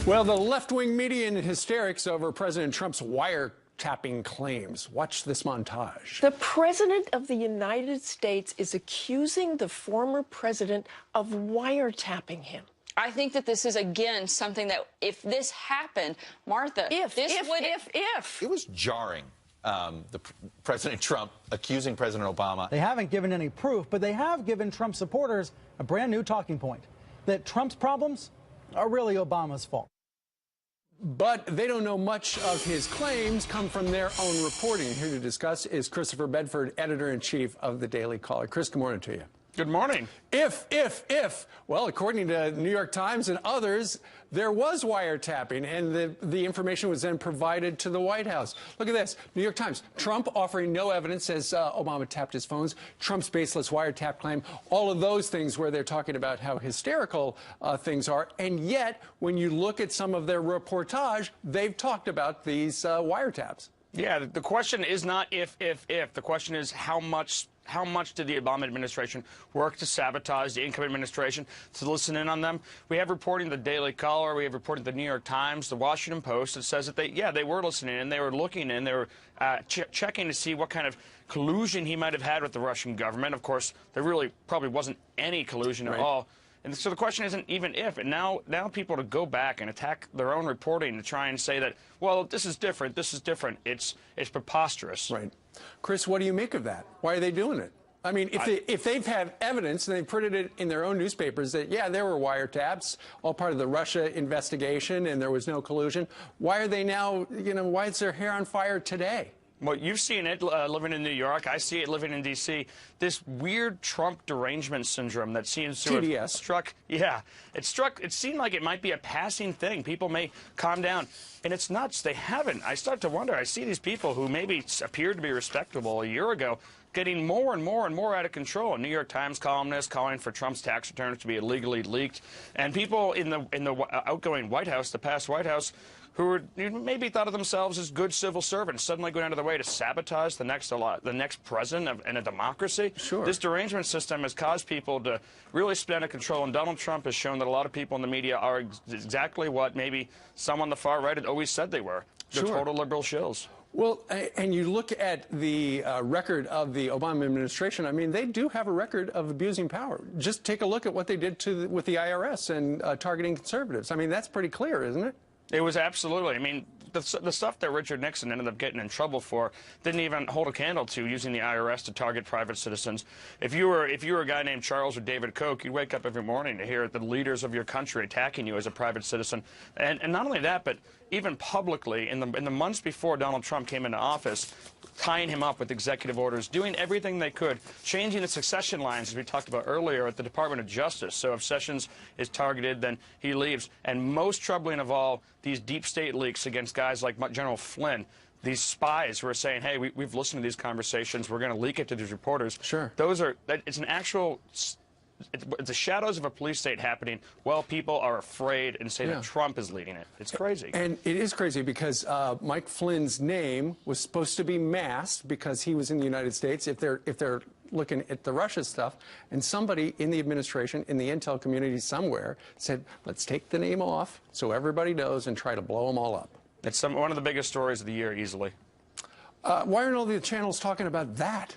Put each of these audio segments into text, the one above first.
Well, the left-wing media in hysterics over President Trump's wiretapping claims. Watch this montage. The President of the United States is accusing the former president of wiretapping him. I think that this is, again, something that if this happened, Martha, If. It was jarring, President Trump accusing President Obama. They haven't given any proof, but they have given Trump supporters a brand new talking point, that Trump's problems are really Obama's fault. But they don't know much of his claims come from their own reporting. Here to discuss is Christopher Bedford, editor-in-chief of the Daily Caller. Chris, good morning to you. Good morning. If, well, according to New York Times and others, there was wiretapping, and the information was then provided to the White House. Look at this. New York Times. Trump offering no evidence says Obama tapped his phones. Trump's baseless wiretap claim. All of those things where they're talking about how hysterical things are. And yet, when you look at some of their reportage, they've talked about these wiretaps. Yeah, the question is not if. The question is how much did the Obama administration work to sabotage the incoming administration, to listen in on them? We have reporting the Daily Caller, we have reporting the New York Times, the Washington Post that says that they were listening and they were looking and they were checking to see what kind of collusion he might have had with the Russian government. Of course, there really probably wasn't any collusion at all. And so the question isn't even if. And now people to go back and attack their own reporting to try and say that, well, this is different, it's preposterous. Right. Chris, what do you make of that? Why are they doing it? I mean, if they've had evidence and they printed it in their own newspapers that, yeah, there were wiretaps, all part of the Russia investigation, and there was no collusion, why are they now, why is their hair on fire today? Well, you've seen it living in New York. I see it living in D.C. This weird Trump derangement syndrome that seems to have struck. Yeah, it seemed like it might be a passing thing. People may calm down. And it's nuts. They haven't. I start to wonder. I see these people who maybe appeared to be respectable a year ago getting more and more and more out of control. A New York Times columnist calling for Trump's tax returns to be illegally leaked. And people in the outgoing White House, the past White House, who maybe thought of themselves as good civil servants, suddenly going out of their way to sabotage the next president in a democracy. Sure. This derangement system has caused people to really spin out of control, and Donald Trump has shown that a lot of people in the media are exactly what maybe some on the far right had always said they were. They're total liberal shills. Well, and you look at the record of the Obama administration, I mean, they do have a record of abusing power. Just take a look at what they did with the IRS and targeting conservatives. I mean, that's pretty clear, isn't it? It was absolutely. I mean, the stuff that Richard Nixon ended up getting in trouble for didn't even hold a candle to using the IRS to target private citizens. If you were a guy named Charles or David Koch, you'd wake up every morning to hear the leaders of your country attacking you as a private citizen. And not only that, but even publicly, in the months before Donald Trump came into office, tying him up with executive orders, doing everything they could, changing the succession lines, as we talked about earlier, at the Department of Justice. So if Sessions is targeted, then he leaves. And most troubling of all, these deep state leaks against guys like General Flynn, these spies who are saying, hey, we've listened to these conversations, we're going to leak it to these reporters. Sure. It's an actual... It's the shadows of a police state happening while people are afraid and say that Trump is leading it. It's crazy. And it is crazy because Mike Flynn's name was supposed to be masked because he was in the United States. If they're looking at the Russia stuff, and somebody in the administration, in the intel community somewhere, said, let's take the name off so everybody knows and try to blow them all up. It's one of the biggest stories of the year, easily. Why aren't all the channels talking about that?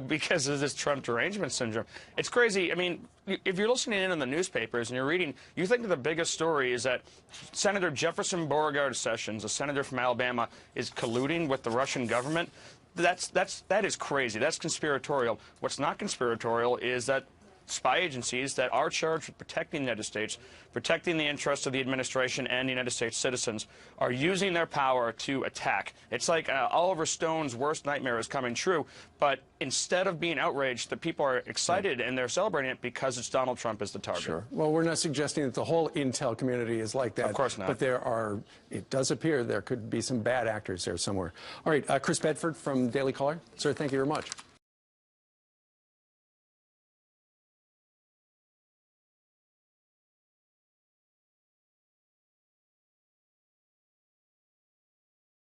Because of this Trump derangement syndrome. It's crazy. I mean, if you're listening in on the newspapers and you're reading, you think that the biggest story is that Senator Jefferson Beauregard Sessions, a senator from Alabama, is colluding with the Russian government. That is crazy. That's conspiratorial. What's not conspiratorial is that spy agencies that are charged with protecting the United States, protecting the interests of the administration and the United States citizens, are using their power to attack. It's like Oliver Stone's worst nightmare is coming true, but instead of being outraged, the people are excited and they're celebrating it because it's Donald Trump as the target. Sure. Well, we're not suggesting that the whole intel community is like that. Of course not. But it does appear there could be some bad actors there somewhere. All right, Chris Bedford from Daily Caller. Sir, thank you very much.